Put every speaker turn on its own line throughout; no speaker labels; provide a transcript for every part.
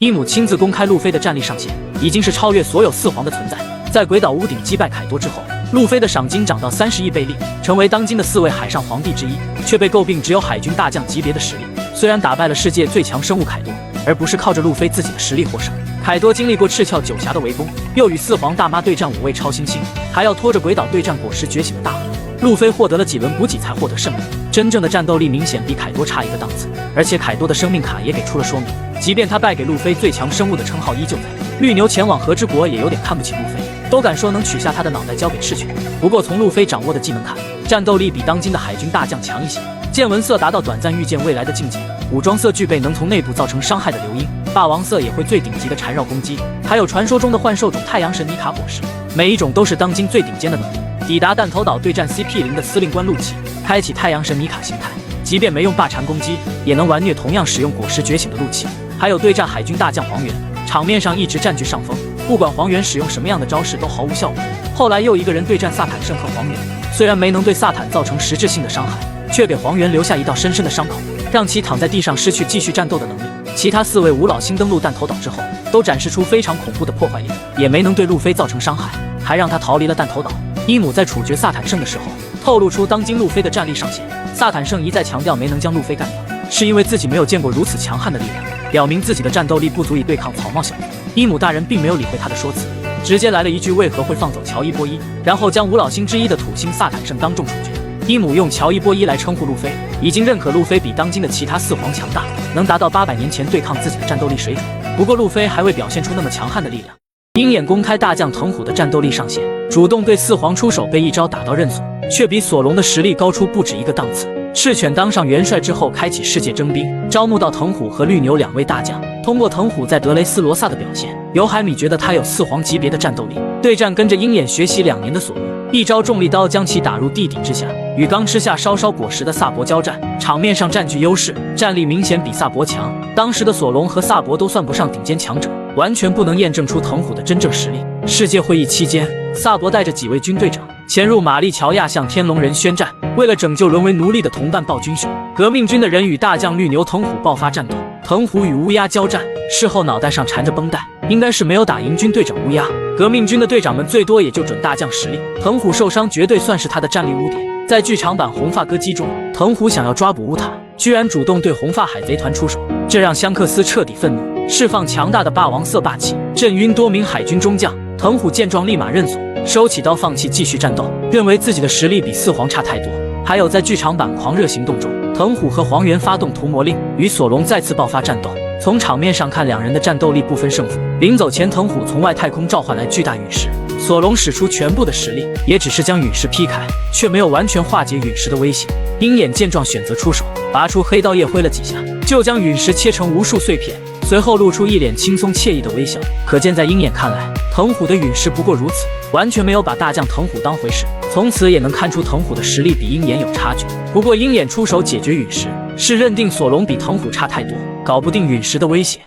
伊姆亲自公开路飞的战力上限，已经是超越所有四皇的存在。在鬼岛屋顶击败凯多之后，路飞的赏金涨到30亿贝利，成为当今的4位海上皇帝之一，却被诟病只有海军大将级别的实力。虽然打败了世界最强生物凯多，而不是靠着路飞自己的实力获胜。凯多经历过赤鞘九峡的围攻，又与四皇大妈对战5位超新星，还要拖着鬼岛对战果实觉醒的大河。路飞获得了几轮补给才获得胜利，真正的战斗力明显比凯多差一个档次。而且凯多的生命卡也给出了说明，即便他败给路飞最强生物的称号依旧在。绿牛前往和之国也有点看不起路飞，都敢说能取下他的脑袋交给赤犬。不过从路飞掌握的技能看，战斗力比当今的海军大将强一些。见闻色达到短暂预见未来的境界，武装色具备能从内部造成伤害的流音，霸王色也会最顶级的缠绕攻击，还有传说中的幻兽种太阳神尼卡果实，每一种都是当今最顶尖的能力。抵达弹头岛对战 CP0 的司令官陆琪，开启太阳神尼卡形态，即便没用霸缠攻击，也能完虐同样使用果实觉醒的陆琪。还有对战海军大将黄猿，场面上一直占据上风，不管黄猿使用什么样的招式都毫无效果。后来又一个人对战萨坦圣和黄猿，虽然没能对萨坦造成实质性的伤害，却给黄猿留下一道深深的伤口，让其躺在地上失去继续战斗的能力。其他4位五老星登陆弹头岛之后，都展示出非常恐怖的破坏力，也没能对路飞造成伤害，还让他逃离了弹头岛。伊姆在处决萨坦圣的时候，透露出当今路飞的战力上限。萨坦圣一再强调没能将路飞干掉，是因为自己没有见过如此强悍的力量，表明自己的战斗力不足以对抗草帽小子。伊姆大人并没有理会他的说辞，直接来了一句为何会放走乔伊波伊，然后将五老星之一的土星萨坦圣当众处决。伊姆用乔伊波伊来称呼路飞，已经认可路飞比当今的其他4皇强大，能达到800年前对抗自己的战斗力水准。不过路飞还未表现出那么强悍的力量。鹰眼公开大将藤虎的战斗力上限，主动对4皇出手，被一招打到认怂，却比索隆的实力高出不止一个档次。赤犬当上元帅之后，开启世界征兵，招募到藤虎和绿牛2位大将。通过藤虎在德雷斯罗萨的表现，尤海米觉得他有4皇级别的战斗力。对战跟着鹰眼学习2年的索隆，一招重力刀将其打入地底之下，与刚吃下烧烧果实的萨博交战，场面上占据优势，战力明显比萨博强。当时的索隆和萨博都算不上顶尖强者，完全不能验证出藤虎的真正实力。世界会议期间，萨博带着几位军队长潜入玛丽乔亚向天龙人宣战，为了拯救沦为奴隶的同伴暴君雄，革命军的人与大将绿牛藤虎爆发战斗，藤虎与乌鸦交战，事后脑袋上缠着绷带，应该是没有打赢军队长乌鸦。革命军的队长们最多也就准大将实力，藤虎受伤绝对算是他的战力污点。在剧场版红发歌姬中，藤虎想要抓捕乌塔，居然主动对红发海贼团出手，这让香克斯彻底愤怒，释放强大的霸王色霸气，震晕多名海军中将。藤虎见状立马认怂，收起刀放弃继续战斗，认为自己的实力比4皇差太多。还有在剧场版狂热行动中，藤虎和黄猿发动屠魔令，与索隆再次爆发战斗。从场面上看，2人的战斗力不分胜负。临走前，藤虎从外太空召唤来巨大陨石，索隆使出全部的实力，也只是将陨石劈开，却没有完全化解陨石的威胁。鹰眼见状选择出手，拔出黑刀夜挥了几下，就将陨石切成无数碎片，随后露出一脸轻松惬意的微笑。可见在鹰眼看来，藤虎的陨石不过如此，完全没有把大将藤虎当回事。从此也能看出藤虎的实力比鹰眼有差距。不过鹰眼出手解决陨石，是认定索隆比藤虎差太多，搞不定陨石的威胁。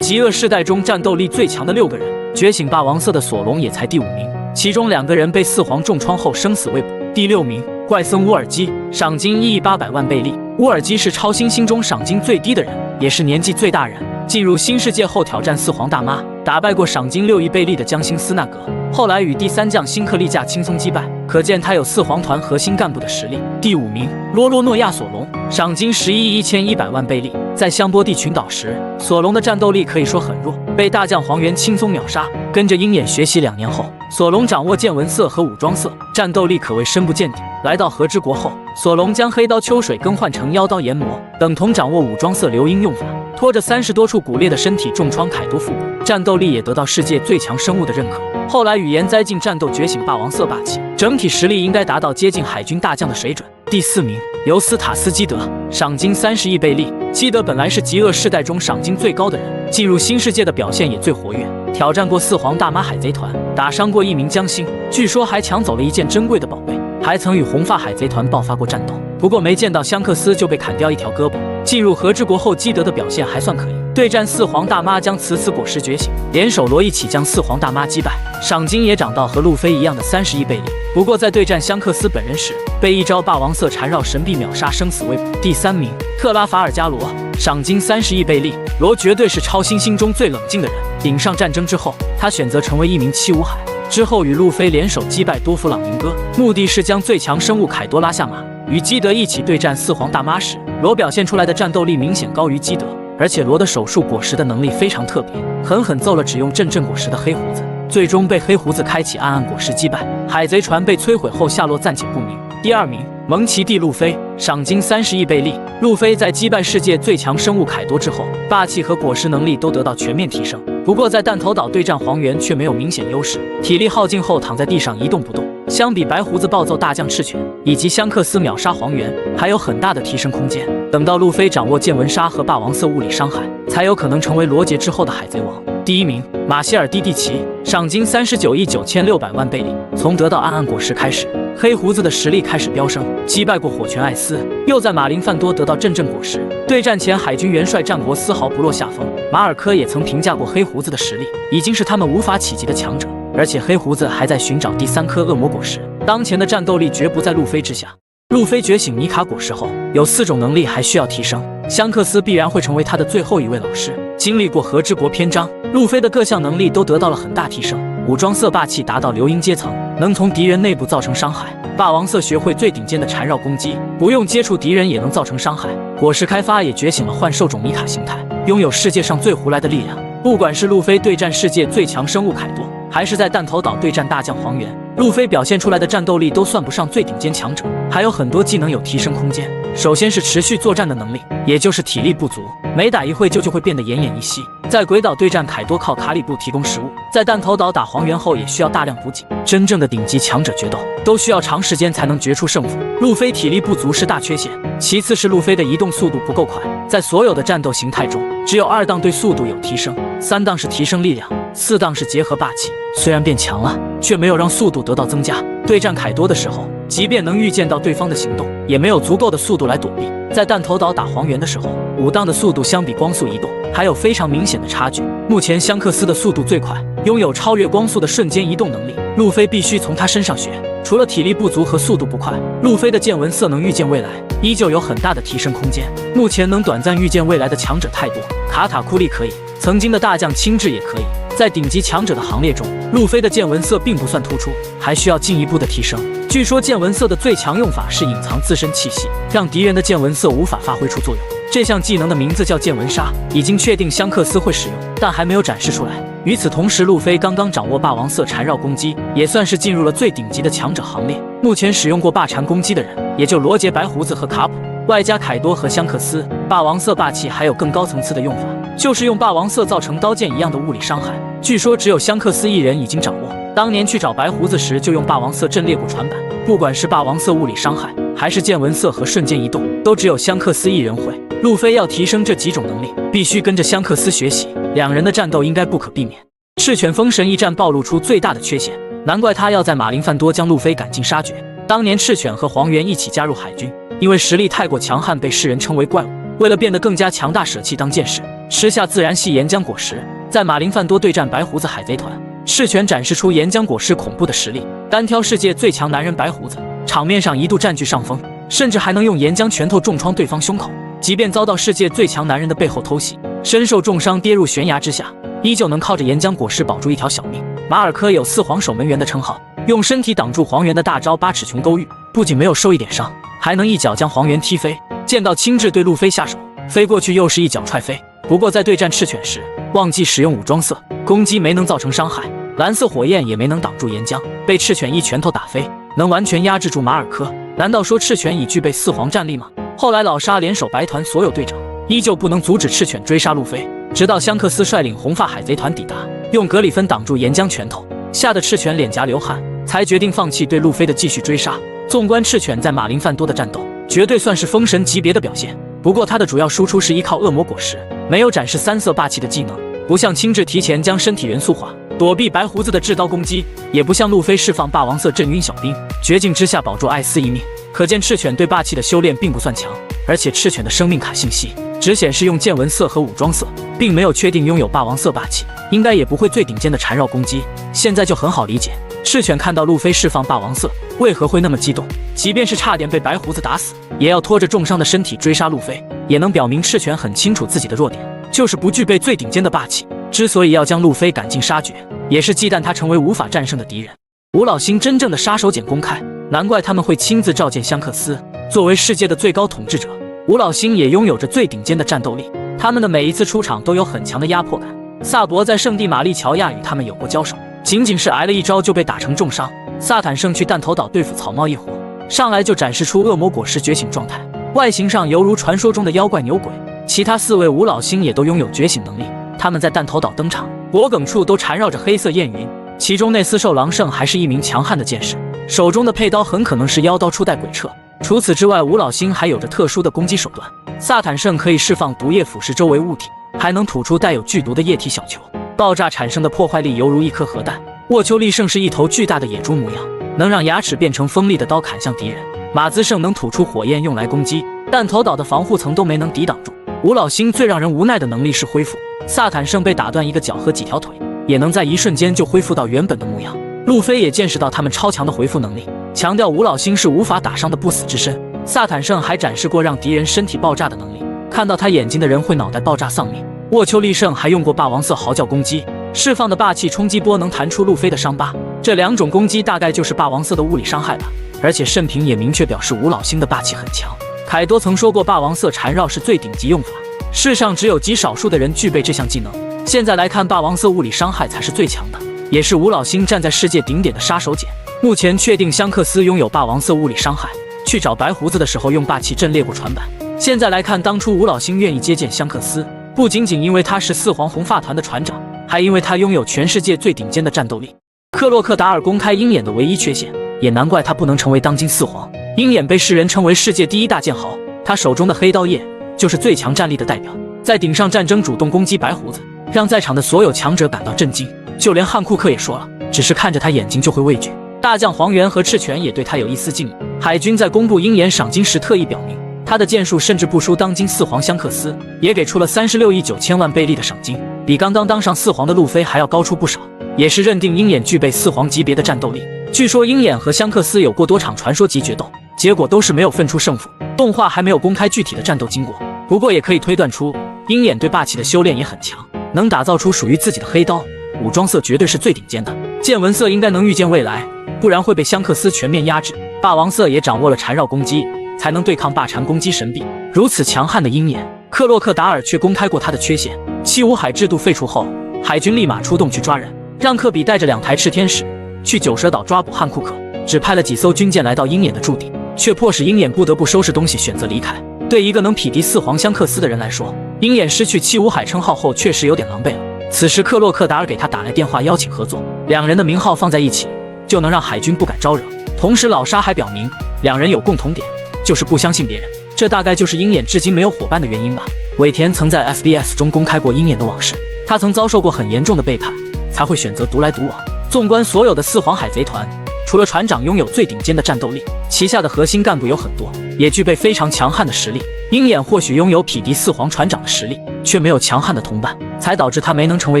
极恶世代中战斗力最强的6个人，觉醒霸王色的索隆也才第5名，其中2个人被4皇重创后生死未卜。第6名，怪僧乌尔基，赏金1亿800万贝利。乌尔基是超新星中赏金最低的人，也是年纪最大人。进入新世界后挑战4皇大妈，打败过赏金6亿贝利的江星斯纳格，后来与第3将辛克利架轻松击败，可见他有4皇团核心干部的实力。第5名，罗罗诺亚索隆，赏金11亿1100万贝利。在香波地群岛时，索隆的战斗力可以说很弱，被大将黄猿轻松秒杀。跟着鹰眼学习2年后，索隆掌握见闻色和武装色，战斗力可谓深不见底。来到和之国后，索隆将黑刀秋水更换成妖刀研磨，等同掌握武装色流音用法，拖着30多处骨裂的身体重创凯多腹部，战斗力也得到世界最强生物的认可。后来与岩灾境战斗觉醒霸王色霸气，整体实力应该达到接近海军大将的水准。第4名，尤斯塔斯基德，赏金30亿贝利。基德本来是极恶世代中赏金最高的人，进入新世界的表现也最活跃，挑战过4皇大妈海贼团，打伤过1名将星，据说还抢走了一件珍贵的宝贝，还曾与红发海贼团爆发过战斗。不过没见到香克斯就被砍掉一条胳膊。进入和之国后，基德的表现还算可以，对战4皇大妈将此果实觉醒，联手罗一起将4皇大妈击败，赏金也涨到和路飞一样的30亿贝利。不过在对战香克斯本人时，被一招霸王色缠绕神臂秒杀，生死未卜。第3名，特拉法尔加罗，赏金30亿贝利。罗绝对是超新星中最冷静的人。顶上战争之后，他选择成为一名七武海，之后与路飞联手击败多弗朗明哥，目的是将最强生物凯多拉下马。与基德一起对战四皇大妈时，罗表现出来的战斗力明显高于基德，而且罗的手术果实的能力非常特别，狠狠揍了只用阵阵果实的黑胡子，最终被黑胡子开启暗暗果实击败。海贼船被摧毁后下落暂且不明。第2名，蒙奇 D 路飞，赏金30亿贝利。路飞在击败世界最强生物凯多之后，霸气和果实能力都得到全面提升。不过在弹头岛对战黄猿却没有明显优势，体力耗尽后躺在地上一动不动。相比白胡子暴揍大将赤犬以及香克斯秒杀黄猿，还有很大的提升空间。等到路飞掌握见闻杀和霸王色物理伤害，才有可能成为罗杰之后的海贼王。第1名，马歇尔 D 地奇，赏金39亿9600万贝利。从得到暗暗果实开始，黑胡子的实力开始飙升，击败过火拳艾斯，又在马林范多得到阵阵果实。对战前，海军元帅战国丝毫不落下风。马尔科也曾评价过黑胡子的实力已经是他们无法企及的强者，而且黑胡子还在寻找第3颗恶魔果实，当前的战斗力绝不在路飞之下。路飞觉醒尼卡果实后，有4种能力还需要提升，香克斯必然会成为他的最后一位老师。经历过和之国篇章，路飞的各项能力都得到了很大提升。武装色霸气达到流鹰阶层，能从敌人内部造成伤害。霸王色学会最顶尖的缠绕攻击，不用接触敌人也能造成伤害。果实开发也觉醒了幻兽种尼卡形态，拥有世界上最胡来的力量。不管是路飞对战世界最强生物凯多，还是在弹头岛对战大将黄猿，路飞表现出来的战斗力都算不上最顶尖强者，还有很多技能有提升空间。首先是持续作战的能力，也就是体力不足，每打一会就会变得奄奄一息。在鬼岛对战凯多靠卡里布提供食物，在弹头岛打黄猿后也需要大量补给。真正的顶级强者决斗都需要长时间才能决出胜负，路飞体力不足是大缺陷。其次是路飞的移动速度不够快，在所有的战斗形态中，只有2档对速度有提升，3档是提升力量，4档是结合霸气。虽然变强了，却没有让速度得到增加。对战凯多的时候，即便能预见到对方的行动，也没有足够的速度来躲避。在弹头岛打黄猿的时候，5档的速度相比光速移动还有非常明显的差距。目前香克斯的速度最快，拥有超越光速的瞬间移动能力，路飞必须从他身上学。除了体力不足和速度不快，路飞的见闻色能预见未来，依旧有很大的提升空间。目前能短暂预见未来的强者太多，卡塔库利可以，曾经的大将青雉也可以。在顶级强者的行列中，路飞的见闻色并不算突出，还需要进一步的提升。据说见闻色的最强用法是隐藏自身气息，让敌人的见闻色无法发挥出作用。这项技能的名字叫见闻杀，已经确定香克斯会使用，但还没有展示出来。与此同时，路飞刚刚掌握霸王色缠绕攻击，也算是进入了最顶级的强者行列。目前使用过霸缠攻击的人，也就罗杰、白胡子和卡普，外加凯多和香克斯。霸王色霸气还有更高层次的用法，就是用霸王色造成刀剑一样的物理伤害。据说只有香克斯一人已经掌握。当年去找白胡子时，就用霸王色阵列过船板。不管是霸王色物理伤害，还是见闻色和瞬间移动，都只有香克斯一人会。路飞要提升这几种能力，必须跟着香克斯学习，两人的战斗应该不可避免。赤犬封神一战暴露出最大的缺陷，难怪他要在马林范多将路飞赶尽杀绝。当年赤犬和黄猿一起加入海军，因为实力太过强悍，被世人称为怪物。为了变得更加强大，舍弃当剑士，吃下自然系岩浆果实。在马林范多对战白胡子海贼团，赤犬展示出岩浆果实恐怖的实力，单挑世界最强男人白胡子，场面上一度占据上风，甚至还能用岩浆拳头重创对方胸口。即便遭到世界最强男人的背后偷袭，身受重伤跌入悬崖之下，依旧能靠着岩浆果实保住一条小命。马尔科有四皇守门员的称号，用身体挡住黄猿的大招八尺琼勾玉，不仅没有受一点伤，还能一脚将黄猿踢飞。见到青雉对路飞下手，飞过去又是一脚踹飞。不过在对战赤犬时，忘记使用武装色攻击，没能造成伤害，蓝色火焰也没能挡住岩浆，被赤犬一拳头打飞，能完全压制住马尔科。难道说赤犬已具备四皇战力吗？后来老沙联手白团所有队长，依旧不能阻止赤犬追杀路飞，直到香克斯率领红发海贼团抵达，用格里芬挡住岩浆拳头，吓得赤犬脸颊流汗，才决定放弃对路飞的继续追杀。纵观赤犬在马林范多的战斗，绝对算是封神级别的表现。不过他的主要输出是依靠恶魔果实，没有展示三色霸气的技能，不像青雉提前将身体元素化，躲避白胡子的制刀攻击，也不像路飞释放霸王色震晕小兵，绝境之下保住艾斯一命。可见赤犬对霸气的修炼并不算强，而且赤犬的生命卡信息只显示用见闻色和武装色，并没有确定拥有霸王色霸气，应该也不会最顶尖的缠绕攻击。现在就很好理解，赤犬看到路飞释放霸王色，为何会那么激动？即便是差点被白胡子打死，也要拖着重伤的身体追杀路飞，也能表明赤犬很清楚自己的弱点，就是不具备最顶尖的霸气。之所以要将路飞赶尽杀绝，也是忌惮他成为无法战胜的敌人。吴老星真正的杀手锏公开，难怪他们会亲自召见香克斯。作为世界的最高统治者，吴老星也拥有着最顶尖的战斗力，他们的每一次出场都有很强的压迫感。萨博在圣地玛丽乔亚与他们有过交手，仅仅是挨了一招就被打成重伤。萨坦胜去弹头岛对付草帽一伙，上来就展示出恶魔果实觉醒状态，外形上犹如传说中的妖怪牛鬼。其他4位吴老星也都拥有觉醒能力，他们在弹头岛登场，脖颈处都缠绕着黑色焰云，其中内斯兽狼圣还是一名强悍的剑士，手中的佩刀很可能是妖刀初代鬼彻。除此之外，吴老星还有着特殊的攻击手段，萨坦圣可以释放毒液腐蚀周围物体，还能吐出带有剧毒的液体小球，爆炸产生的破坏力犹如一颗核弹。沃丘利圣是一头巨大的野猪模样，能让牙齿变成锋利的刀砍向敌人。马兹圣能吐出火焰用来攻击，弹头岛的防护层都没能抵挡住。吴老星最让人无奈的能力是恢复，萨坦圣被打断一个脚和几条腿，也能在一瞬间就恢复到原本的模样。路飞也见识到他们超强的回复能力，强调吴老星是无法打伤的不死之身。萨坦圣还展示过让敌人身体爆炸的能力，看到他眼睛的人会脑袋爆炸丧命。沃丘利圣还用过霸王色嚎叫攻击，释放的霸气冲击波能弹出路飞的伤疤，这2种攻击大概就是霸王色的物理伤害吧。而且圣评也明确表示吴老星的霸气很强。凯多曾说过霸王色缠绕是最顶级用法，世上只有极少数的人具备这项技能。现在来看，霸王色物理伤害才是最强的，也是吴老星站在世界顶点的杀手锏。目前确定香克斯拥有霸王色物理伤害，去找白胡子的时候用霸气阵列过船板。现在来看，当初吴老星愿意接见香克斯，不仅仅因为他是4皇红发团的船长，还因为他拥有全世界最顶尖的战斗力。克洛克达尔公开鹰眼的唯一缺陷，也难怪他不能成为当今4皇。鹰眼被世人称为世界第1大剑豪，他手中的黑刀叶就是最强战力的代表，在顶上战争主动攻击白胡子，让在场的所有强者感到震惊。就连汉库克也说了，只是看着他眼睛就会畏惧。大将黄猿和赤犬也对他有一丝敬意。海军在公布鹰眼赏金时特意表明，他的剑术甚至不输当今4皇香克斯，也给出了36亿9千万贝利的赏金，比刚刚当上4皇的路飞还要高出不少，也是认定鹰眼具备4皇级别的战斗力。据说鹰眼和香克斯有过多场传说级决斗，结果都是没有分出胜负。动画还没有公开具体的战斗经过，不过也可以推断出鹰眼对霸气的修炼也很强，能打造出属于自己的黑刀，武装色绝对是最顶尖的。见闻色应该能预见未来，不然会被香克斯全面压制。霸王色也掌握了缠绕攻击，才能对抗霸缠攻击神臂。如此强悍的鹰眼，克洛克达尔却公开过他的缺陷。七武海制度废除后，海军立马出动去抓人，让科比带着2台炽天使去九蛇岛抓捕汉库克，只派了几艘军舰来到鹰眼的驻地，却迫使鹰眼不得不收拾东西选择离开。对一个能匹敌4皇香克斯的人来说，鹰眼失去七武海称号后确实有点狼狈了。此时克洛克达尔给他打来电话邀请合作，2人的名号放在一起，就能让海军不敢招惹。同时老沙还表明2人有共同点，就是不相信别人，这大概就是鹰眼至今没有伙伴的原因吧。尾田曾在 FBS 中公开过鹰眼的往事，他曾遭受过很严重的背叛，才会选择独来独往。纵观所有的4皇海贼团，除了船长拥有最顶尖的战斗力，旗下的核心干部有很多，也具备非常强悍的实力。鹰眼或许拥有匹敌4皇船长的实力，却没有强悍的同伴，才导致他没能成为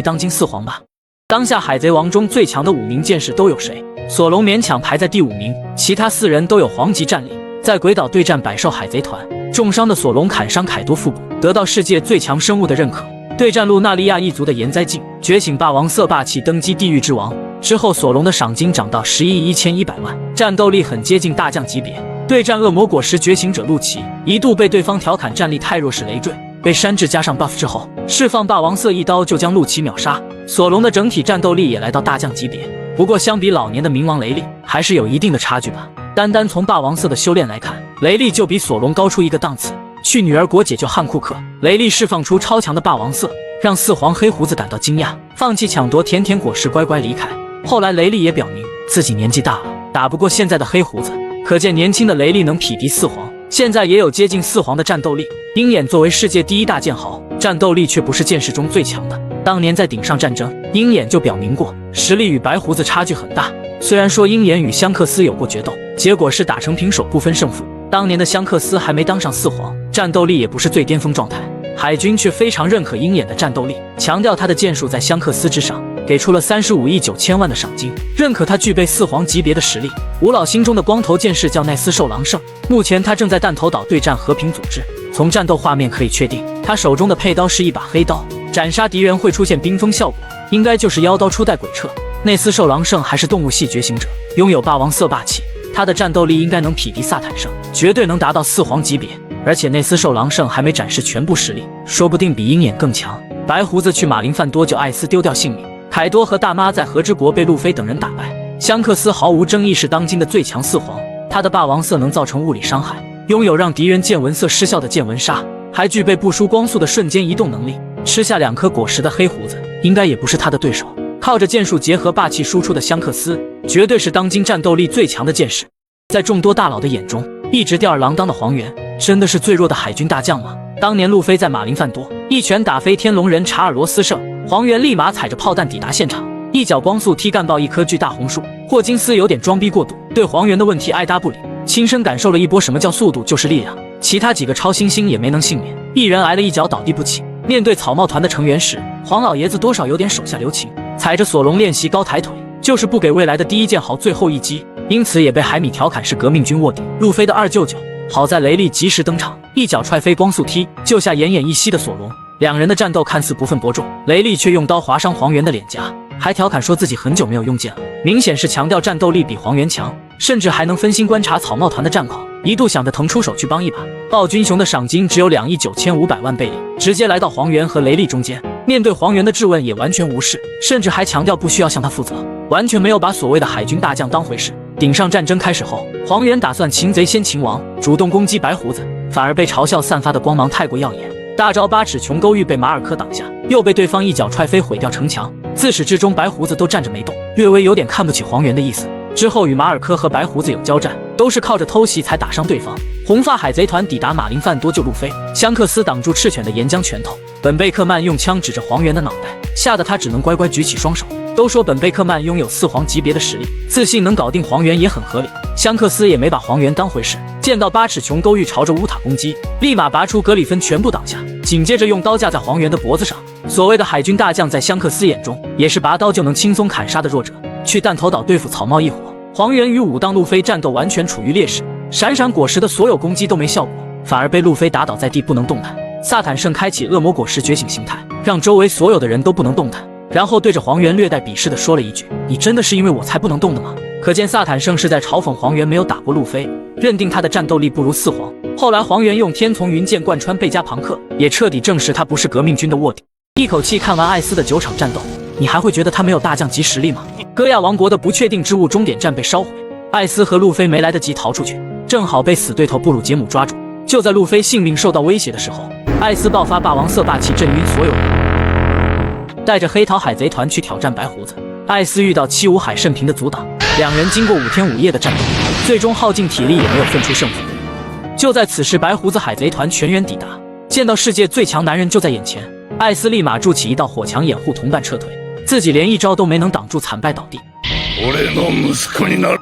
当今4皇吧。当下海贼王中最强的5名剑士都有谁？索隆勉强排在第5名，其他4人都有皇级战力。在鬼岛对战百兽海贼团，重伤的索隆砍伤凯多腹部，得到世界最强生物的认可。对战路纳利亚一族的岩灾镜，觉醒霸王色霸气，登基地狱之王之后，索隆的赏金涨到10亿1100万，战斗力很接近大将级别。对战恶魔果实觉醒者陆奇，一度被对方调侃战力太弱是累赘，被山治加上 buff 之后，释放霸王色一刀就将陆奇秒杀。索隆的整体战斗力也来到大将级别，不过相比老年的冥王雷利，还是有一定的差距吧。单单从霸王色的修炼来看，雷利就比索隆高出一个档次。去女儿国解救汉库克，雷利释放出超强的霸王色，让4皇黑胡子感到惊讶，放弃抢夺甜甜果实，乖乖离开。后来雷利也表明自己年纪大了，打不过现在的黑胡子，可见年轻的雷利能匹敌4皇，现在也有接近4皇的战斗力。鹰眼作为世界第1大剑豪，战斗力却不是剑士中最强的。当年在顶上战争，鹰眼就表明过实力与白胡子差距很大。虽然说鹰眼与香克斯有过决斗，结果是打成平手不分胜负。当年的香克斯还没当上4皇，战斗力也不是最巅峰状态，海军却非常认可鹰眼的战斗力，强调他的剑术在香克斯之上。给出了35亿9千万的赏金，认可他具备4皇级别的实力。吴老心中的光头剑士叫奈斯兽狼圣，目前他正在弹头岛对战和平组织。从战斗画面可以确定，他手中的佩刀是一把黑刀，斩杀敌人会出现冰封效果，应该就是妖刀初代鬼彻。内斯兽狼圣还是动物系觉醒者，拥有霸王色霸气，他的战斗力应该能匹敌萨坦圣，绝对能达到4皇级别。而且内斯兽狼圣还没展示全部实力，说不定比鹰眼更强。白胡子去马林范多救艾斯丢掉性命，凯多和大妈在和之国被路飞等人打败。香克斯毫无争议是当今的最强4皇，他的霸王色能造成物理伤害，拥有让敌人见闻色失效的见闻杀，还具备不输光速的瞬间移动能力。吃下2颗果实的黑胡子应该也不是他的对手。靠着剑术结合霸气输出的香克斯，绝对是当今战斗力最强的剑士。在众多大佬的眼中，一直吊儿郎当的黄猿真的是最弱的海军大将吗？当年路飞在马林范多一拳打飞天龙人查尔罗斯圣，黄猿立马踩着炮弹抵达现场，一脚光速踢干爆一棵巨大红树。霍金斯有点装逼过度，对黄猿的问题爱答不理，亲身感受了一波什么叫速度就是力量。其他几个超新星也没能幸免，一人挨了一脚倒地不起。面对草帽团的成员时，黄老爷子多少有点手下留情，踩着索隆练习高抬腿，就是不给未来的第一剑豪最后一击，因此也被海米调侃是革命军卧底。路飞的二舅舅好在雷利及时登场，一脚踹飞光速踢，救下奄奄一息的索隆。两人的战斗看似不分伯仲，雷利却用刀划伤黄猿的脸颊，还调侃说自己很久没有用剑了，明显是强调战斗力比黄猿强，甚至还能分心观察草帽团的战况，一度想着腾出手去帮一把。暴君熊的赏金只有2亿9500万贝利，直接来到黄猿和雷利中间，面对黄猿的质问也完全无视，甚至还强调不需要向他负责，完全没有把所谓的海军大将当回事。顶上战争开始后，黄猿打算擒贼先擒王，主动攻击白胡子，反而被嘲笑散发的光芒太过耀眼。大招8尺琼勾玉被马尔科挡下，又被对方一脚踹飞毁掉城墙。自始至终白胡子都站着没动，略微有点看不起黄猿的意思。之后与马尔科和白胡子有交战，都是靠着偷袭才打伤对方。红发海贼团抵达马林范多救路飞，香克斯挡住赤犬的岩浆拳头，本贝克曼用枪指着黄猿的脑袋，吓得他只能乖乖举起双手。都说本贝克曼拥有4皇级别的实力，自信能搞定黄猿也很合理。香克斯也没把黄猿当回事，见到8尺琼勾玉朝着乌塔攻击，立马拔出格里芬全部挡下，紧接着用刀架在黄猿的脖子上。所谓的海军大将在香克斯眼中也是拔刀就能轻松砍杀的弱者。去弹头岛对付草帽一伙，黄猿与武当路飞战斗完全处于劣势，闪闪果实的所有攻击都没效果，反而被路飞打倒在地不能动弹。萨坦圣开启恶魔果实觉醒形态，让周围所有的人都不能动弹，然后对着黄猿略带鄙视地说了一句：你真的是因为我才不能动的吗？可见萨坦圣是在嘲讽黄猿没有打过路飞，认定他的战斗力不如4皇。后来黄猿用天丛云剑贯穿贝加庞克，也彻底证实他不是革命军的卧底。一口气看完艾斯的9场战斗，你还会觉得他没有大将级实力吗？戈亚王国的不确定之物终点站被烧毁，艾斯和路飞没来得及逃出去，正好被死对头布鲁杰姆抓住。就在路飞性命受到威胁的时候，艾斯爆发霸王色霸气震晕所有人，带着黑桃海贼团去挑战白胡子。艾斯遇到七武海圣平的阻挡，两人经过5天5夜的战斗，最终耗尽体力也没有分出胜负。就在此时，白胡子海贼团全员抵达，见到世界最强男人就在眼前，艾斯立马筑起一道火墙掩护同伴撤退，自己连一招都没能挡住，惨败倒地。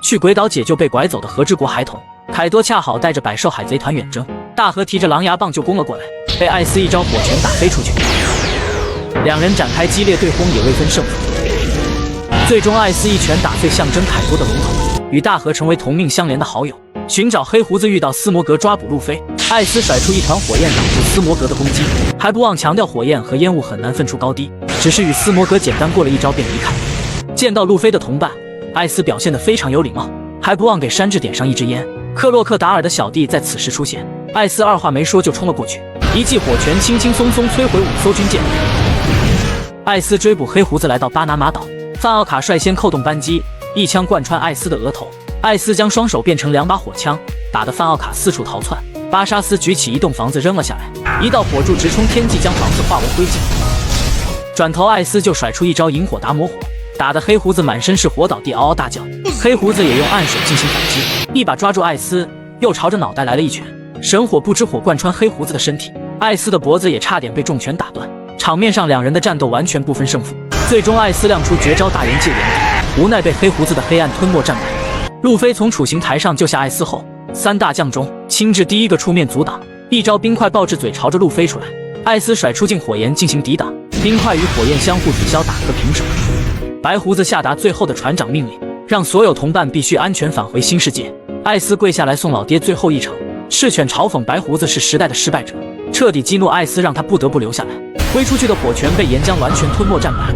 去鬼岛解救被拐走的和之国孩童，凯多恰好带着百兽海贼团远征，大和提着狼牙棒就攻了过来，被艾斯一招火拳打飞出去。两人展开激烈对轰也未分胜负，最终艾斯一拳打碎象征凯多的龙头，与大和成为同命相连的好友。寻找黑胡子遇到斯摩格抓捕路飞，艾斯甩出一团火焰挡住斯摩格的攻击，还不忘强调火焰和烟雾很难分出高低，只是与斯摩格简单过了一招便离开。见到路飞的同伴，艾斯表现得非常有礼貌，还不忘给山治点上一支烟。克洛克达尔的小弟在此时出现，艾斯二话没说就冲了过去，一记火拳轻轻松松摧毁5艘军舰。艾斯追捕黑胡子来到巴拿马岛，范奥卡率先扣动扳机，一枪贯穿艾斯的额头。艾斯将双手变成2把火枪，打得范奥卡四处逃窜。巴沙斯举起一栋房子扔了下来，一道火柱直冲天际，将房子化为灰烬。转头艾斯就甩出一招萤火达摩火，打得黑胡子满身是火倒地，嗷嗷大叫。黑胡子也用暗手进行反击，一把抓住艾斯，又朝着脑袋来了一拳，神火不知火贯穿黑胡子的身体，艾斯的脖子也差点被重拳打断。场面上两人的战斗完全不分胜负，最终艾斯亮出绝招大炎戒炎帝，无奈被黑胡子的黑暗吞没战败。路飞从处刑台上救下艾斯后，3大将中亲自第一个出面阻挡，一招冰块爆至嘴朝着路飞出来，艾斯甩出镜火焰进行抵挡，冰块与火焰相互抵消，打个平手。白胡子下达最后的船长命令，让所有同伴必须安全返回新世界。艾斯跪下来送老爹最后一程。赤犬嘲讽白胡子是时代的失败者，彻底激怒艾斯，让他不得不留下来。挥出去的火拳被岩浆完全吞没战败。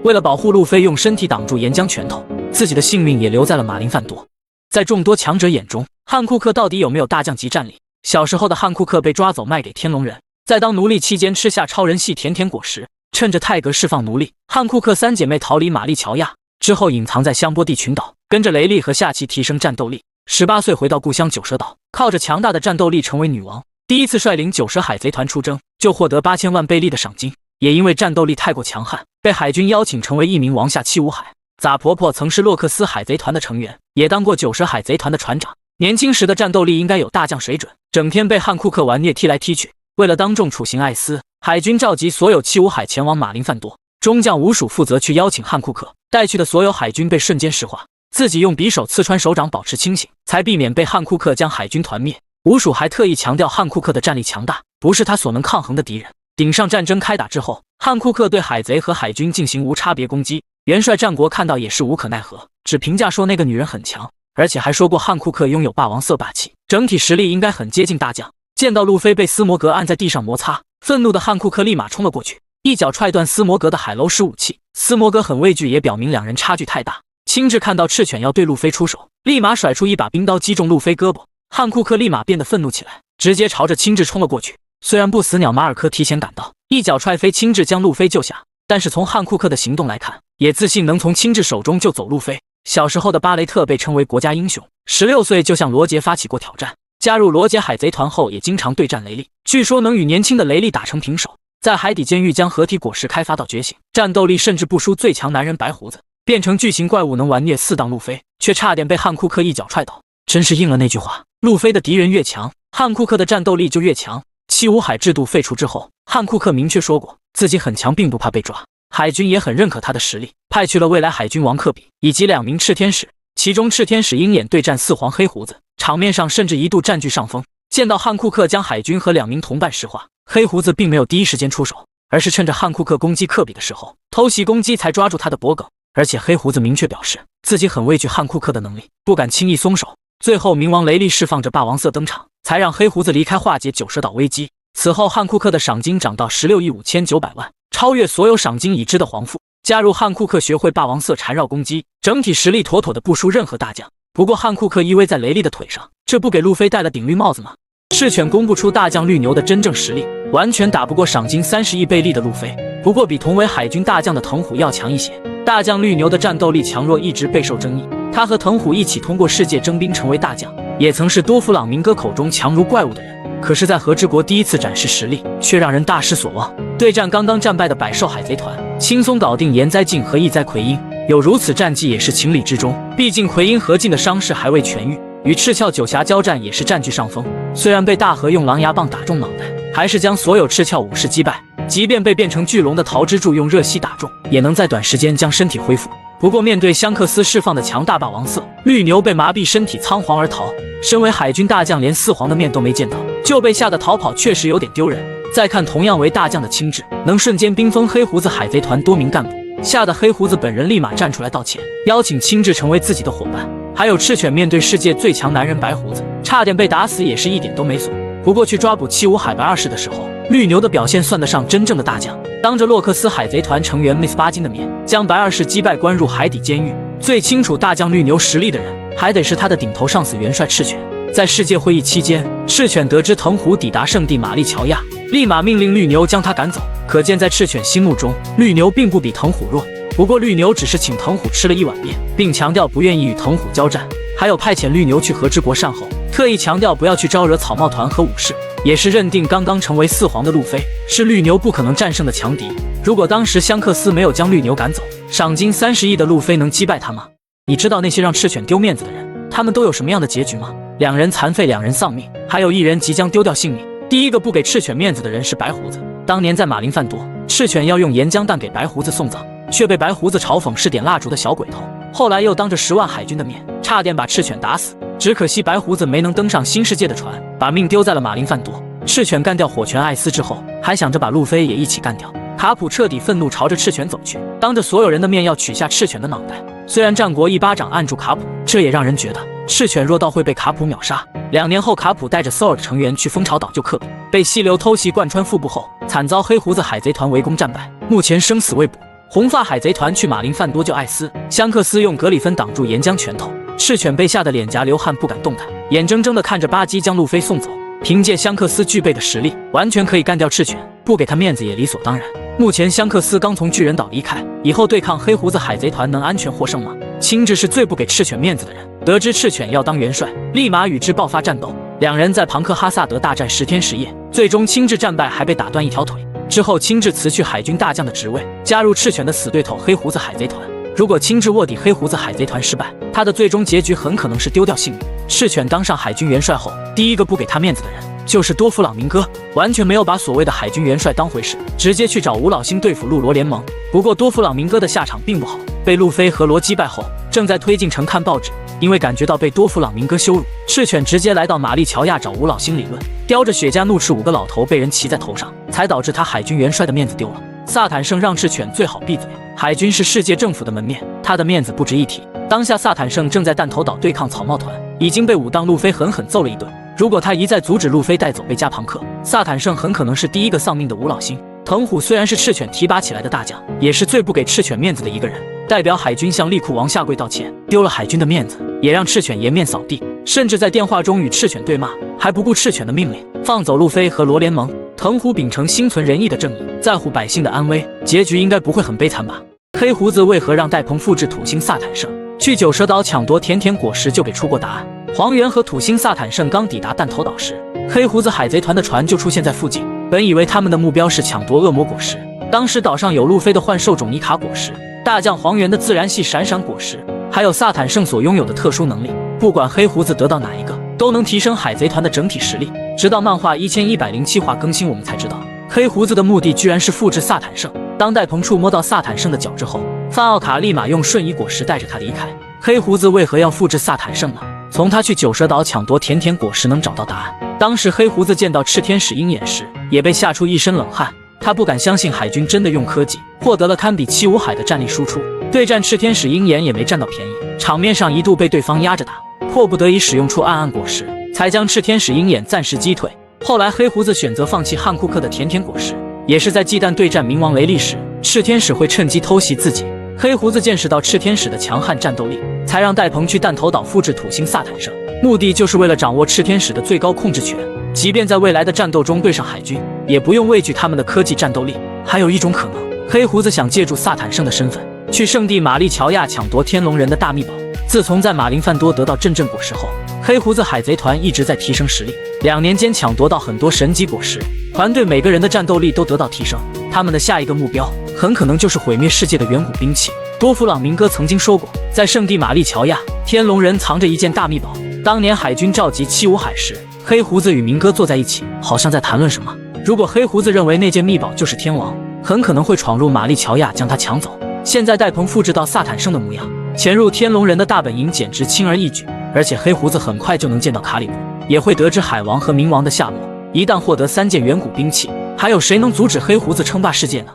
为了保护路飞，用身体挡住岩浆拳头，自己的性命也留在了马林范多。在众多强者眼中，汉库克到底有没有大将级战力？小时候的汉库克被抓走卖给天龙人，在当奴隶期间吃下超人系甜甜果实。趁着泰格释放奴隶，汉库克三姐妹逃离玛丽乔亚之后，隐藏在香波地群岛，跟着雷利和夏奇提升战斗力。18岁回到故乡九蛇岛，靠着强大的战斗力成为女王。第一次率领九蛇海贼团出征，就获得8000万贝利的赏金。也因为战斗力太过强悍，被海军邀请成为一名王下七武海。杂婆婆曾是洛克斯海贼团的成员，也当过九蛇海贼团的船长。年轻时的战斗力应该有大将水准，整天被汉库克玩虐踢来踢去。为了当众处刑艾斯，海军召集所有七武海前往马林范多，中将吴蜀负责去邀请汉库克，带去的所有海军被瞬间石化，自己用匕首刺穿手掌保持清醒，才避免被汉库克将海军团灭。吴蜀还特意强调汉库克的战力强大，不是他所能抗衡的敌人。顶上战争开打之后，汉库克对海贼和海军进行无差别攻击，元帅战国看到也是无可奈何，只评价说那个女人很强，而且还说过汉库克拥有霸王色霸气，整体实力应该很接近大将。见到路飞被斯摩格按在地上摩擦，愤怒的汉库克立马冲了过去，一脚踹断斯摩格的海楼石武器。斯摩格很畏惧，也表明两人差距太大。青雉看到赤犬要对路飞出手，立马甩出一把冰刀击中路飞胳膊，汉库克立马变得愤怒起来，直接朝着青雉冲了过去。虽然不死鸟马尔科提前赶到，一脚踹飞青雉将路飞救下，但是从汉库克的行动来看，也自信能从青雉手中救走路飞。小时候的巴雷特被称为国家英雄，16岁就向罗杰发起过挑战，加入罗杰海贼团后也经常对战雷利，据说能与年轻的雷利打成平手。在海底监狱将合体果实开发到觉醒，战斗力甚至不输最强男人白胡子，变成巨型怪物能玩虐4档路飞，却差点被汉库克一脚踹倒。真是应了那句话，路飞的敌人越强，汉库克的战斗力就越强。七武海制度废除之后，汉库克明确说过自己很强，并不怕被抓。海军也很认可他的实力，派去了未来海军王克比以及2名赤天使，其中赤天使鹰眼对战4皇黑胡子，场面上甚至一度占据上风。见到汉库克将海军和2名同伴石化，黑胡子并没有第一时间出手，而是趁着汉库克攻击克比的时候偷袭攻击，才抓住他的脖颈。而且黑胡子明确表示自己很畏惧汉库克的能力，不敢轻易松手。最后冥王雷利释放着霸王色登场，才让黑胡子离开，化解九蛇岛危机。此后汉库克的赏金涨到16亿5900万，超越所有赏金已知的皇父。加入汉库克学会霸王色缠绕攻击，整体实力妥妥的不输任何大将。不过汉库克依偎在雷利的腿上，这不给路飞戴了顶绿帽子吗？赤犬公布出大将绿牛的真正实力，完全打不过赏金30亿贝利的路飞，不过比同为海军大将的藤虎要强一些。大将绿牛的战斗力强弱一直备受争议，他和藤虎一起通过世界征兵成为大将，也曾是多弗朗明哥口中强如怪物的人。可是，在和之国第一次展示实力，却让人大失所望。对战刚刚战败的百兽海贼团，轻松搞定岩灾镜和异灾奎因，有如此战绩也是情理之中。毕竟奎因和镜的伤势还未痊愈，与赤鞘九侠交战也是占据上风。虽然被大和用狼牙棒打中脑袋，还是将所有赤鞘武士击败。即便被变成巨龙的桃之助用热息打中，也能在短时间将身体恢复。不过面对香克斯释放的强大霸王色，绿牛被麻痹，身体仓皇而逃。身为海军大将，连4皇的面都没见到，就被吓得逃跑，确实有点丢人。再看同样为大将的青雉，能瞬间冰封黑胡子海贼团多名干部，吓得黑胡子本人立马站出来道歉，邀请青雉成为自己的伙伴。还有赤犬面对世界最强男人白胡子，差点被打死，也是一点都没怂。不过去抓捕七武海白二世的时候，绿牛的表现算得上真正的大将，当着洛克斯海贼团成员 Miss 巴金的面，将白二世击败，关入海底监狱。最清楚大将绿牛实力的人，还得是他的顶头上司元帅赤犬。在世界会议期间，赤犬得知藤虎抵达圣地玛丽乔亚，立马命令绿牛将他赶走。可见在赤犬心目中，绿牛并不比藤虎弱。不过绿牛只是请藤虎吃了一碗面，并强调不愿意与藤虎交战。还有派遣绿牛去和之国善后，特意强调不要去招惹草帽团和武士，也是认定刚刚成为4皇的路飞是绿牛不可能战胜的强敌。如果当时香克斯没有将绿牛赶走，赏金30亿的路飞能击败他吗？你知道那些让赤犬丢面子的人，他们都有什么样的结局吗？2人残废，2人丧命，还有1人即将丢掉性命。第一个不给赤犬面子的人是白胡子。当年在马林范多，赤犬要用岩浆弹给白胡子送葬，却被白胡子嘲讽是点蜡烛的小鬼头。后来又当着10万海军的面，差点把赤犬打死。只可惜白胡子没能登上新世界的船，把命丢在了马林范多。赤犬干掉火拳艾斯之后，还想着把路飞也一起干掉。卡普彻底愤怒，朝着赤犬走去，当着所有人的面要取下赤犬的脑袋。虽然战国一巴掌按住卡普，这也让人觉得赤犬弱到会被卡普秒杀。2年后，卡普带着 SOL 的成员去蜂巢岛救克比，被溪流偷袭贯穿腹部后，惨遭黑胡子海贼团围攻战败，目前生死未卜。红发海贼团去马林范多救艾斯，香克斯用格里芬挡住岩浆拳头，赤犬被吓得脸颊流汗，不敢动弹，眼睁睁地看着巴基将路飞送走。凭借香克斯具备的实力，完全可以干掉赤犬，不给他面子也理所当然。目前香克斯刚从巨人岛离开，以后对抗黑胡子海贼团能安全获胜吗？青雉是最不给赤犬面子的人，得知赤犬要当元帅，立马与之爆发战斗。2人在庞克哈萨德大战10天10夜，最终青雉战败，还被打断一条腿。之后青雉辞去海军大将的职位，加入赤犬的死对头黑胡子海贼团。如果青雉卧底黑胡子海贼团失败，他的最终结局很可能是丢掉性命。赤犬当上海军元帅后，第一个不给他面子的人就是多弗朗明哥，完全没有把所谓的海军元帅当回事，直接去找吴老星对付陆罗联盟。不过多弗朗明哥的下场并不好，被路飞和罗击败后，正在推进城看报纸。因为感觉到被多弗朗明哥羞辱，赤犬直接来到玛丽乔亚找吴老星理论，叼着雪茄怒斥5个老头被人骑在头上，才导致他海军元帅的面子丢了。萨坦圣让赤犬最好闭嘴，海军是世界政府的门面，他的面子不值一提。当下萨坦圣正在弹头岛对抗草帽团，已经被武当路飞狠狠揍了一顿。如果他一再阻止路飞带走贝加庞克，萨坦圣很可能是第一个丧命的吴老星。藤虎虽然是赤犬提拔起来的大将，也是最不给赤犬面子的一个人，代表海军向利库王下跪道歉，丢了海军的面子，也让赤犬颜面扫地，甚至在电话中与赤犬对骂，还不顾赤犬的命令，放走路飞和罗联盟。藤虎秉承心存仁义的正义，在乎百姓的安危，结局应该不会很悲惨吧？黑胡子为何让戴鹏复制土星萨坦圣，去九蛇岛抢夺甜甜果实，就给出过答案。黄猿和土星萨坦圣刚抵达弹头岛时，黑胡子海贼团的船就出现在附近，本以为他们的目标是抢夺恶魔果实。当时岛上有路飞的幻兽种尼卡果实，大将黄猿的自然系闪闪果实，还有萨坦圣所拥有的特殊能力，不管黑胡子得到哪一个，都能提升海贼团的整体实力。直到漫画1107话更新，我们才知道黑胡子的目的居然是复制萨坦圣。当戴鹏触摸到萨坦圣的脚之后，范奥卡立马用瞬移果实带着他离开。黑胡子为何要复制萨坦圣呢？从他去九蛇岛抢夺甜甜果实能找到答案。当时黑胡子见到赤天使鹰眼时，也被吓出一身冷汗。他不敢相信海军真的用科技获得了堪比七武海的战力输出，对战赤天使鹰眼也没占到便宜，场面上一度被对方压着打，迫不得已使用出暗暗果实，才将赤天使鹰眼暂时击退。后来黑胡子选择放弃汉库克的甜甜果实，也是在忌惮对战冥王雷利时，赤天使会趁机偷袭自己。黑胡子见识到赤天使的强悍战斗力，才让戴鹏去弹头岛复制土星萨坦圣，目的就是为了掌握赤天使的最高控制权，即便在未来的战斗中对上海军，也不用畏惧他们的科技战斗力。还有一种可能，黑胡子想借助萨坦圣的身份，去圣地玛丽乔亚抢夺天龙人的大秘宝。自从在马林范多得到阵阵果实后，黑胡子海贼团一直在提升实力，2年间抢夺到很多神级果实，团队每个人的战斗力都得到提升。他们的下一个目标很可能就是毁灭世界的远古兵器。多弗朗明哥曾经说过，在圣地玛丽乔亚，天龙人藏着一件大秘宝。当年海军召集七武海时，黑胡子与明哥坐在一起，好像在谈论什么。如果黑胡子认为那件秘宝就是天王，很可能会闯入玛丽乔亚将它抢走。现在戴鹏复制到萨坦圣的模样，潜入天龙人的大本营简直轻而易举，而且黑胡子很快就能见到卡里布，也会得知海王和冥王的下落。一旦获得3件远古兵器，还有谁能阻止黑胡子称霸世界呢？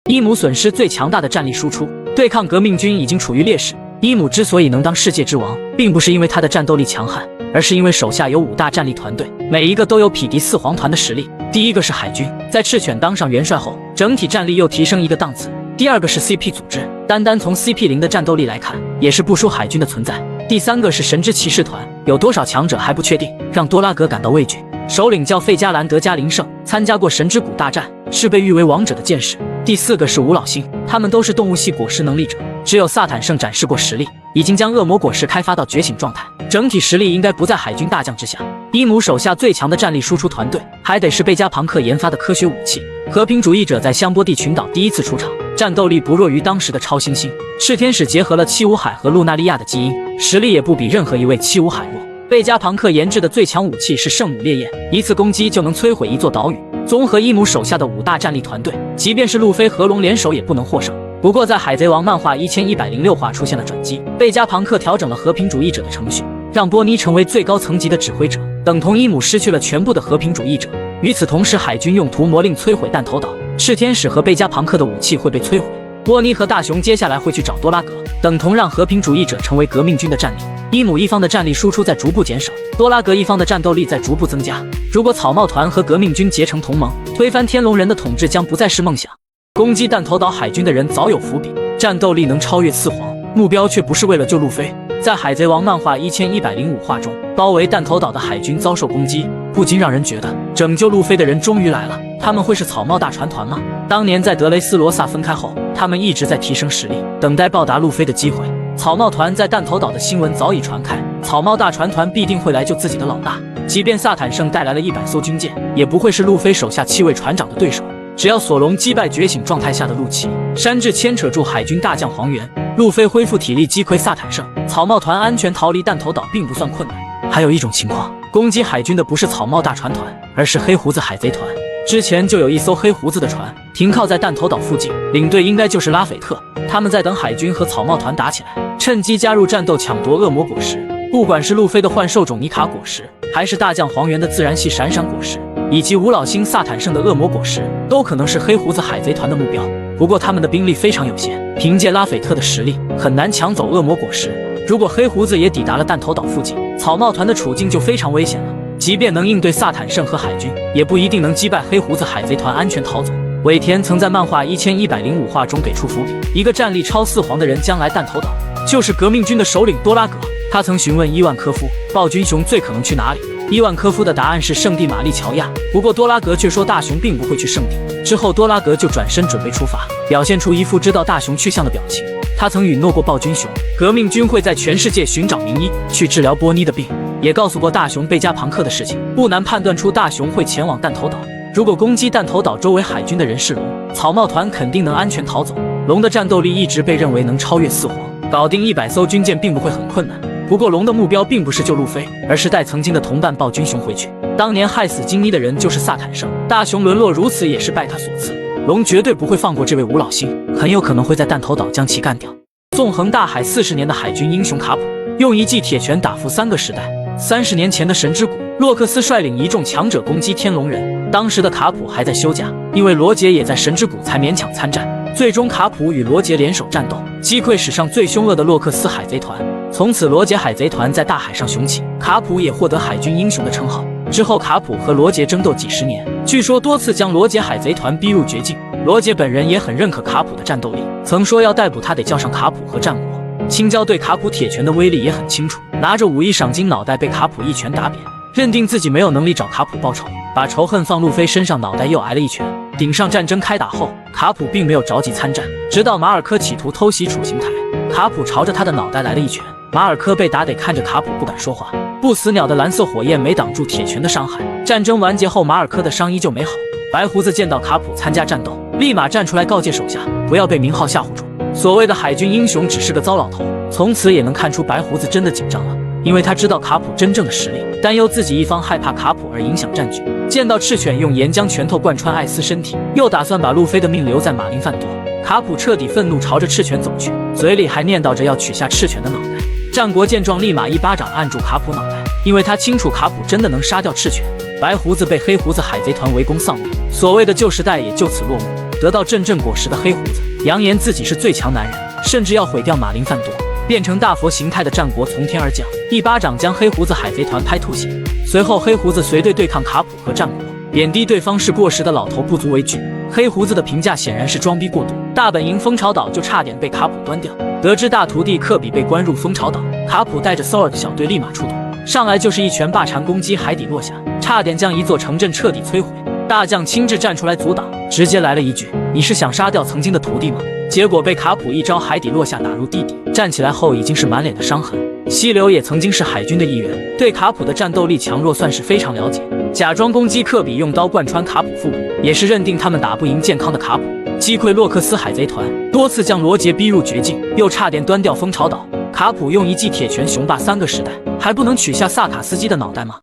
伊姆损失最强大的战力输出，对抗革命军已经处于劣势。伊姆之所以能当世界之王，并不是因为他的战斗力强悍，而是因为手下有5大战力团队，每一个都有匹敌4皇团的实力。第一个是海军，在赤犬当上元帅后，整体战力又提升一个档次。第二个是 CP 组织，单从 CP0 的战斗力来看，也是不输海军的存在。第三个是神之骑士团，有多少强者还不确定，让多拉格感到畏惧。首领叫费加兰德加林圣，参加过神之谷大战，是被誉为王者的剑士。第4个是吴老星，他们都是动物系果实能力者，只有萨坦圣展示过实力，已经将恶魔果实开发到觉醒状态，整体实力应该不在海军大将之下。伊姆手下最强的战力输出团队，还得是贝加庞克研发的科学武器。和平主义者在香波地群岛第一次出场，战斗力不弱于当时的超新星。赤天使结合了七武海和露娜利亚的基因，实力也不比任何一位七武海弱。贝加庞克研制的最强武器是圣母烈焰，一次攻击就能摧毁一座岛屿。综合伊姆手下的5大战力团队，即便是路飞和龙联手也不能获胜。不过在海贼王漫画1106话出现了转机，贝加庞克调整了和平主义者的程序，让波尼成为最高层级的指挥者，等同伊姆失去了全部的和平主义者。与此同时，海军用屠魔令摧毁弹头岛，炽天使和贝加庞克的武器会被摧毁。波妮和大雄接下来会去找多拉格，等同让和平主义者成为革命军的战力。伊姆一方的战力输出在逐步减少，多拉格一方的战斗力在逐步增加。如果草帽团和革命军结成同盟，推翻天龙人的统治将不再是梦想。攻击弹头岛海军的人早有伏笔，战斗力能超越四皇，目标却不是为了救路飞。在海贼王漫画1105话中，包围弹头岛的海军遭受攻击，不禁让人觉得拯救路飞的人终于来了。他们会是草帽大船团吗？当年在德雷斯罗萨分开后，他们一直在提升实力，等待报答路飞的机会。草帽团在弹头岛的新闻早已传开，草帽大船团必定会来救自己的老大。即便萨坦圣带来了100艘军舰，也不会是路飞手下7位船长的对手。只要索隆击败觉醒状态下的陆奇，山治牵扯住海军大将黄猿，路飞恢复体力击溃萨坦圣，草帽团安全逃离弹头岛并不算困难。还有一种情况，攻击海军的不是草帽大船团，而是黑胡子海贼团。之前就有一艘黑胡子的船停靠在弹头岛附近，领队应该就是拉斐特。他们在等海军和草帽团打起来，趁机加入战斗抢夺恶魔果实。不管是路飞的幻兽种尼卡果实，还是大将黄猿的自然系闪闪果实，以及五老星萨坦圣的恶魔果实，都可能是黑胡子海贼团的目标。不过他们的兵力非常有限，凭借拉斐特的实力很难抢走恶魔果实。如果黑胡子也抵达了弹头岛附近，草帽团的处境就非常危险了。即便能应对萨坦圣和海军，也不一定能击败黑胡子海贼团安全逃走。尾田曾在漫画1105话中给出伏笔，一个战力超四皇的人将来弹头岛，就是革命军的首领多拉格。他曾询问伊万科夫，暴君熊最可能去哪里？伊万科夫的答案是圣地玛丽乔亚，不过多拉格却说大雄并不会去圣地。之后多拉格就转身准备出发，表现出一副知道大雄去向的表情。他曾允诺过暴君熊，革命军会在全世界寻找名医去治疗波妮的病，也告诉过大雄贝加庞克的事情。不难判断出大雄会前往弹头岛。如果攻击弹头岛周围海军的人是龙，草帽团肯定能安全逃走。龙的战斗力一直被认为能超越四皇，搞定100艘军舰并不会很困难。不过龙的目标并不是救路飞，而是带曾经的同伴暴君熊回去。当年害死金妮的人就是萨坦圣，大雄沦落如此也是拜他所赐。龙绝对不会放过这位五老星，很有可能会在弹头岛将其干掉。纵横大海40年的海军英雄卡普，用一记铁拳打服3个时代。30年前的神之谷，洛克斯率领一众强者攻击天龙人，当时的卡普还在休假，因为罗杰也在神之谷才勉强参战。最终卡普与罗杰联手战斗，击溃史上最凶恶的洛克斯海贼团。从此罗杰海贼团在大海上雄起，卡普也获得海军英雄的称号。之后卡普和罗杰争斗几十年，据说多次将罗杰海贼团逼入绝境。罗杰本人也很认可卡普的战斗力，曾说要逮捕他得叫上卡普和战国。青椒对卡普铁拳的威力也很清楚，拿着5亿赏金脑袋被卡普一拳打扁，认定自己没有能力找卡普报仇，把仇恨放路飞身上，脑袋又挨了一拳。顶上战争开打后，卡普并没有着急参战，直到马尔科企图偷袭处刑台，卡普朝着他的脑袋来了一拳，马尔科被打得看着卡普不敢说话。不死鸟的蓝色火焰没挡住铁拳的伤害，战争完结后马尔科的伤依旧没好。白胡子见到卡普参加战斗，立马站出来告诫手下不要被名号吓唬住，所谓的海军英雄只是个糟老头。从此也能看出白胡子真的紧张了，因为他知道卡普真正的实力，担忧自己一方害怕卡普而影响战局。见到赤犬用岩浆拳头贯穿艾斯身体，又打算把路飞的命留在马林范多，卡普彻底愤怒，朝着赤犬走去，嘴里还念叨着要取下赤犬的脑袋。战国见状立马一巴掌按住卡普脑袋，因为他清楚卡普真的能杀掉赤犬。白胡子被黑胡子海贼团围攻丧命，所谓的旧时代也就此落幕。得到阵阵果实的黑胡子扬言自己是最强男人，甚至要毁掉马林范多。变成大佛形态的战国从天而降，一巴掌将黑胡子海贼团拍吐血。随后黑胡子随队对抗卡普和战国，贬低对方是过时的老头不足为惧。黑胡子的评价显然是装逼过度，大本营蜂巢岛就差点被卡普端掉。得知大徒弟科比被关入蜂巢岛，卡普带着 Sword 小队立马出动，上来就是一拳霸禅攻击海底落下，差点将一座城镇彻底摧毁。大将亲自站出来阻挡，直接来了一句：“你是想杀掉曾经的徒弟吗？”结果被卡普一招海底落下打入地底，站起来后已经是满脸的伤痕。溪流也曾经是海军的一员，对卡普的战斗力强弱算是非常了解。假装攻击科比，用刀贯穿卡普腹部，也是认定他们打不赢健康的卡普。击溃洛克斯海贼团，多次将罗杰逼入绝境，又差点端掉蜂巢岛。卡普用一记铁拳雄霸3个时代，还不能取下萨卡斯基的脑袋吗？